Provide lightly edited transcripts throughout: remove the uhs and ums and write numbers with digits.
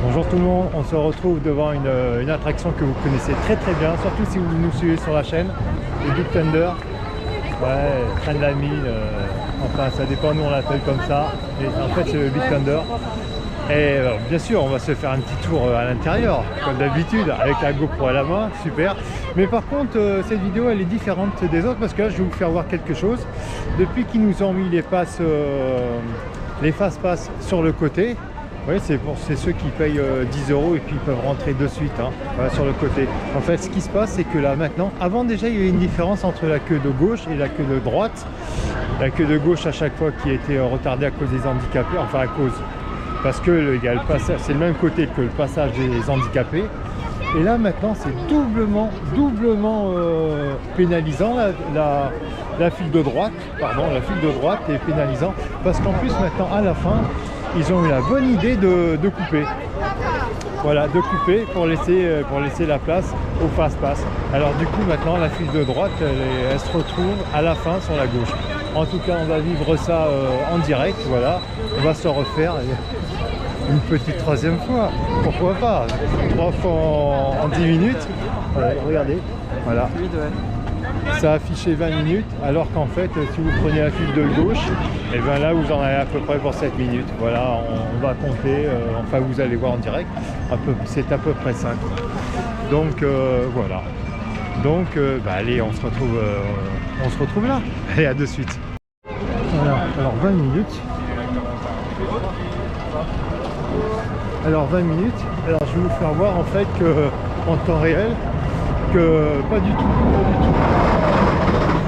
Bonjour tout le monde, on se retrouve devant une attraction que vous connaissez très bien, surtout si vous nous suivez sur la chaîne, le Big Thunder. Ouais, train de la mine, enfin ça dépend, nous on l'appelle comme ça, et en fait c'est le Big Thunder. Et bien sûr on va se faire un petit tour à l'intérieur, comme d'habitude, avec la GoPro à la main, super. Mais par contre cette vidéo elle est différente des autres parce que là je vais vous faire voir quelque chose. Depuis qu'ils nous ont mis les fast-pass sur le côté, oui, c'est ceux qui payent 10 € et puis ils peuvent rentrer de suite, hein, voilà, sur le côté. En fait, ce qui se passe, c'est que là maintenant, avant déjà, il y avait une différence entre la queue de gauche et la queue de droite. La queue de gauche, à chaque fois, qui a été retardée à cause des handicapés, enfin à cause, parce que il y a le passage, c'est le même côté que le passage des handicapés. Et là maintenant, c'est doublement pénalisant la file de droite, pardon, la file de droite est pénalisant parce qu'en plus maintenant, à la fin, ils ont eu la bonne idée de couper. Voilà, de couper pour laisser la place au fast-pass. Alors du coup maintenant la file de droite elle se retrouve à la fin sur la gauche. En tout cas on va vivre ça en direct, voilà. On va se refaire une petite troisième fois, pourquoi pas, 3 fois en 10 minutes. Ouais, regardez, voilà. Ça a affiché 20 minutes, alors qu'en fait, si vous prenez la file de gauche, et bien là, vous en avez à peu près pour 7 minutes. Voilà, on va compter, enfin, vous allez voir en direct, c'est à peu près 5. Donc, voilà. Donc, bah, allez, on se retrouve là. Allez, à de suite. Voilà, alors 20 minutes. Alors 20 minutes, alors je vais vous faire voir en fait que en temps réel, que pas du tout.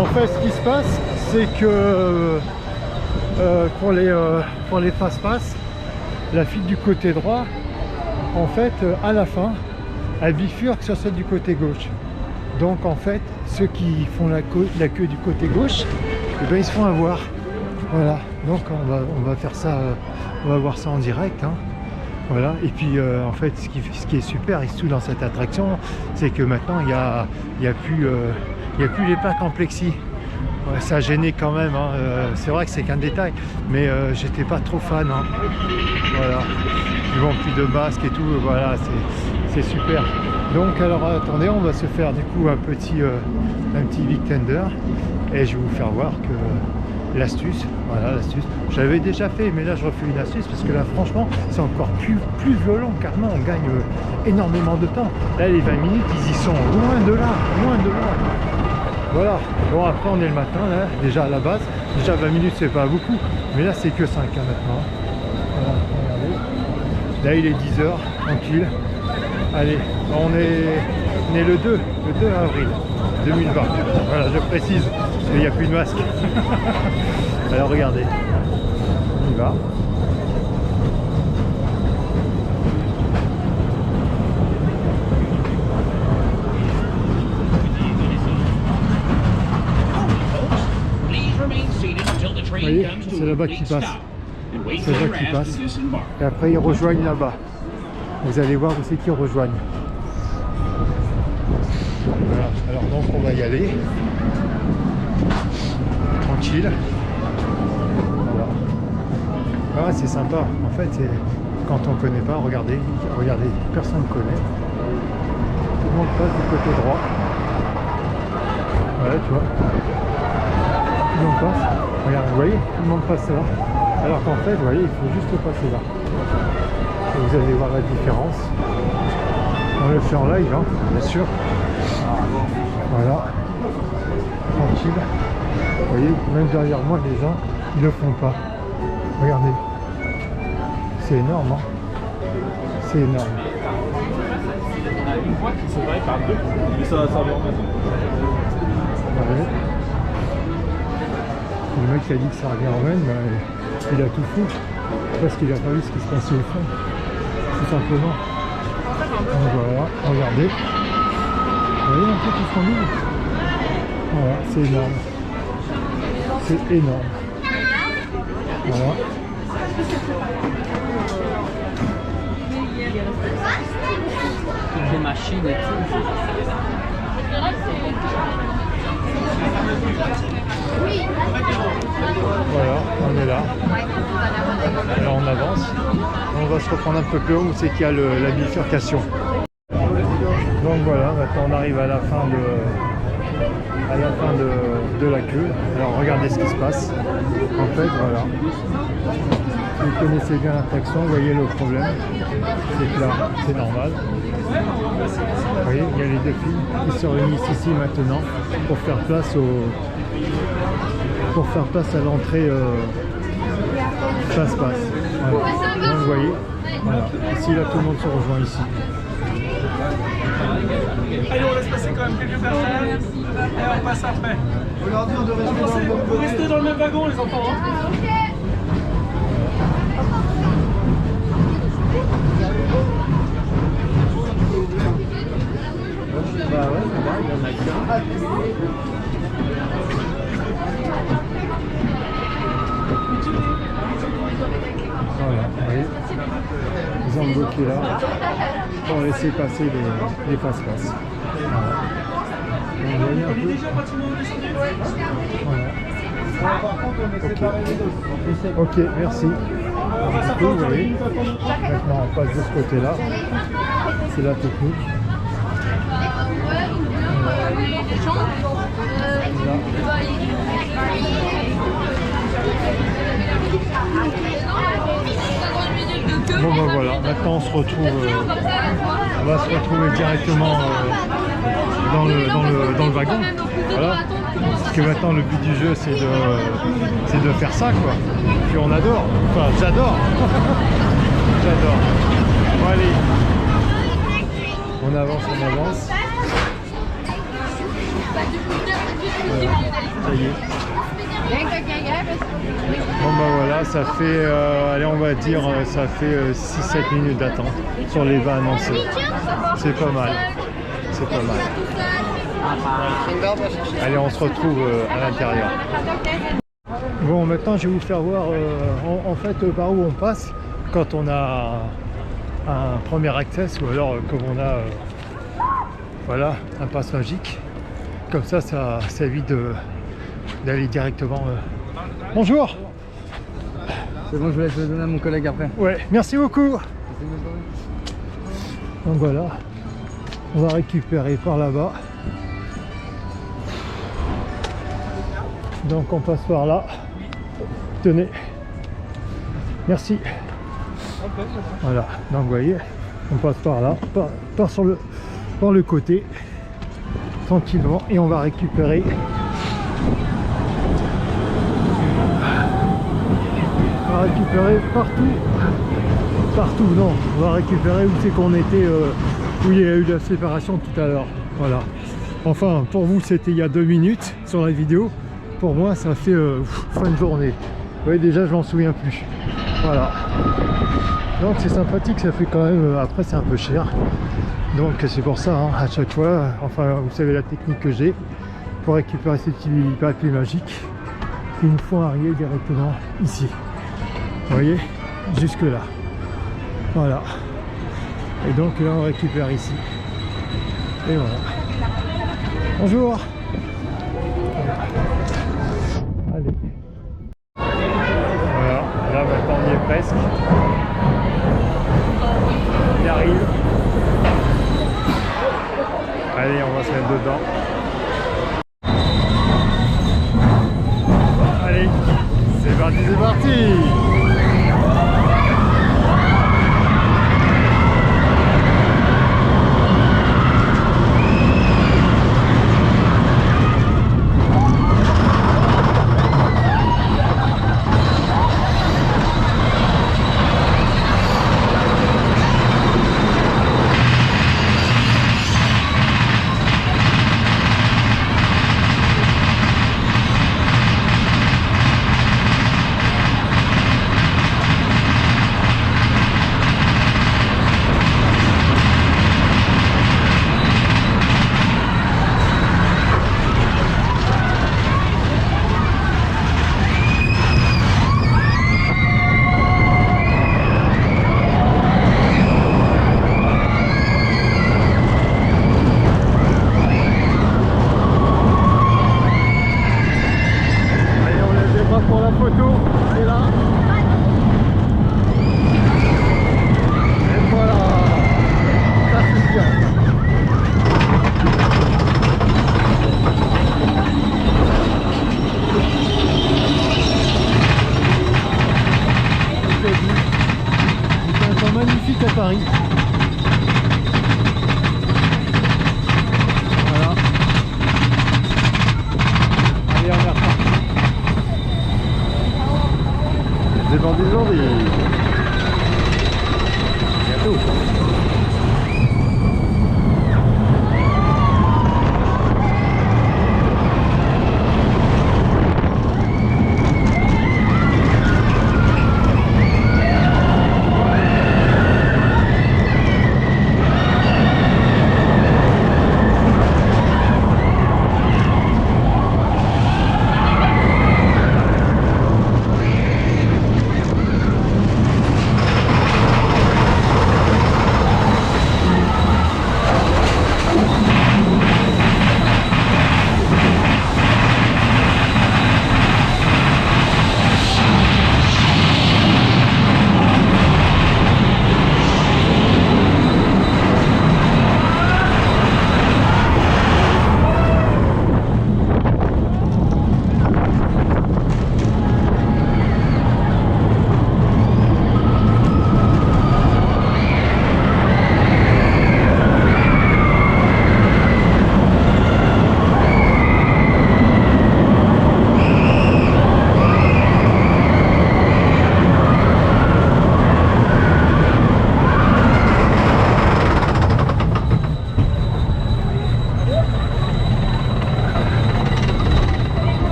En fait, ce qui se passe, c'est que pour les fast-pass, la file du côté droit, en fait, à la fin, elle bifurque sur celle du côté gauche. Donc, en fait, ceux qui font la queue du côté gauche, eh ben, ils se font avoir. Voilà. Donc, on va faire ça, on va voir ça en direct, hein. Voilà, et puis en fait ce qui est super ici dans cette attraction, c'est que maintenant il y a plus les plaques en plexi. Ouais, ça a gêné quand même, hein. C'est vrai que c'est qu'un détail, mais j'étais pas trop fan, hein. Voilà, ils vont plus de masques et tout, voilà, c'est super. Donc alors attendez, on va se faire du coup un petit Big Thunder et je vais vous faire voir que l'astuce, voilà l'astuce. J'avais déjà fait, mais là je refais une astuce parce que là franchement c'est encore plus violent, car non, on gagne énormément de temps. Là les 20 minutes ils y sont loin de là. Voilà, bon après on est le matin là, déjà à la base, déjà 20 minutes c'est pas beaucoup, mais là c'est que 5 hein, maintenant. Voilà, regardez. Là il est 10 h, tranquille. Allez, on est le 2 avril 2020, voilà je précise, parce qu'il n'y a plus de masque. Alors regardez, on y va. Vous voyez, c'est là-bas qui passe. C'est là-bas qui passe. Et après ils rejoignent là-bas. Vous allez voir où c'est qu'ils rejoignent. Voilà, alors donc on va y aller. Tranquille. Voilà. Ah, c'est sympa. En fait, quand on ne connaît pas, regardez, personne ne connaît. Tout le monde passe du côté droit. Voilà, tu vois. Tout le monde passe. Regarde, vous voyez, tout le monde passe là. Alors qu'en fait, vous voyez, il faut juste passer là. Et vous allez voir la différence. On le fait en live, hein, bien sûr. Voilà. Tranquille. Vous voyez, même derrière moi, les gens, ils le font pas. Regardez. C'est énorme, hein. C'est énorme. Une fois qui se séparent par deux, mais ça va en fait. Ouais. Le mec qui a dit que ça revient en même, il a tout fou. Parce qu'il a pas vu ce qui se passait au fond. Tout simplement. Donc voilà, regardez. Vous voyez un peu tout ce qu'on dit. Voilà, c'est énorme. C'est énorme. Voilà. Des machines et tout. Voilà, on est là. Là on avance. On va se reprendre un peu plus haut où c'est qu'il y a la bifurcation. Donc voilà, maintenant on arrive à la fin de la queue. Alors regardez ce qui se passe. En fait, voilà. Si vous connaissez bien l'attraction, vous voyez le problème. C'est que là, c'est normal. Vous voyez, il y a les deux filles qui se réunissent ici maintenant pour faire place à l'entrée passe-passe. Voilà. Donc vous voyez, voilà. Ici là tout le monde se rejoint ici. Allez, on laisse passer quand même quelques personnes et on passe après. Vous restez dans le même wagon, les enfants. Hein. Bah ouais, ça va, il y en a bien. Voilà, vous voyez, ils ont bloqué là pour laisser passer les passe-passe. Voilà. Vous voyez un peu. Voilà. Ok, merci. Du coup, vous voyez, maintenant on passe de ce côté-là. C'est la technique. Bon ben voilà, maintenant on se retrouve, on va se retrouver directement dans le wagon. Voilà. Parce que maintenant le but du jeu c'est de faire ça quoi. Puis on adore, enfin j'adore. J'adore. Bon allez. On avance. Voilà, ça y est. Bon ben voilà, ça fait, allez on va dire, ça fait 6-7 minutes d'attente sur les 20 annoncés. C'est pas mal, c'est pas mal. Allez, on se retrouve à l'intérieur. Bon, maintenant je vais vous faire voir en fait par où on passe quand on a un premier access ou alors comme on a voilà, un pass magique. Comme ça évite d'aller directement. Bonjour. C'est bon, je vous laisse le donner à mon collègue après. Ouais, merci beaucoup. Donc voilà, on va récupérer par là-bas. Donc on passe par là. Tenez. Merci. Voilà, donc vous voyez, on passe par là, par le côté, tranquillement, et on va récupérer. On va récupérer partout, non, on va récupérer où c'est qu'on était, où il y a eu la séparation tout à l'heure, voilà. Enfin, pour vous c'était il y a 2 minutes sur la vidéo, pour moi ça fait fin de journée. Vous voyez, déjà je m'en souviens plus, voilà. Donc c'est sympathique, ça fait quand même, après c'est un peu cher, donc c'est pour ça, hein, à chaque fois, enfin vous savez la technique que j'ai, pour récupérer ces petits papiers magiques, il nous faut arriver directement ici. Vous voyez, jusque là, voilà, et donc là on récupère ici, et voilà. Bonjour. Allez, voilà, là maintenant on y est presque, on y arrive. Allez, on va se mettre dedans. Allez, c'est parti. magnifique à Paris. Voilà. Allez, on est reparti. C'est dans des journées. Bientôt.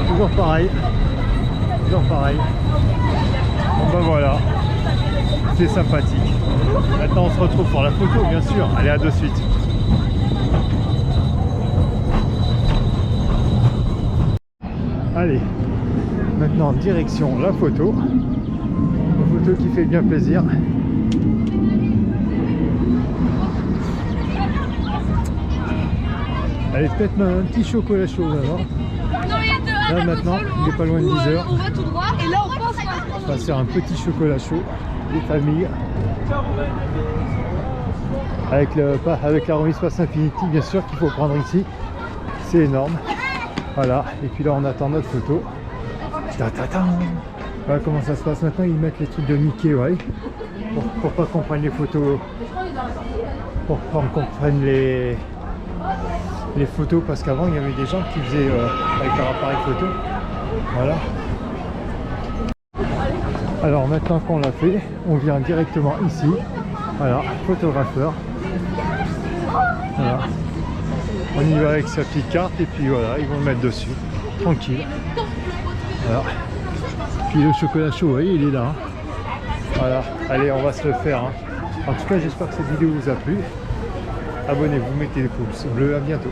Toujours pareil. Bon ben voilà, c'est sympathique. Maintenant on se retrouve pour la photo bien sûr. Allez, à de suite. Allez, maintenant direction la photo. Une photo qui fait bien plaisir. Allez, peut-être un petit chocolat chaud d'abord. Là maintenant, il n'est pas loin de 10h. On va tout droit et là on passe. On va faire un petit chocolat chaud des familles. Avec la remise Pass Infinity, bien sûr, qu'il faut prendre ici. C'est énorme. Voilà. Et puis là, on attend notre photo. Voilà comment ça se passe maintenant. Ils mettent les trucs de Mickey, ouais. Pour pas qu'on prenne les photos. Pour pas qu'on prenne les photos, parce qu'avant il y avait des gens qui faisaient avec leur appareil photo. Voilà. Alors maintenant qu'on l'a fait, on vient directement ici. Voilà, photographeur. Voilà. On y va avec sa petite carte et puis voilà, ils vont le mettre dessus. Tranquille. Voilà. Puis le chocolat chaud, vous voyez, il est là. Voilà. Allez, on va se le faire. En tout cas, j'espère que cette vidéo vous a plu. Abonnez-vous, mettez le pouce bleu, à bientôt.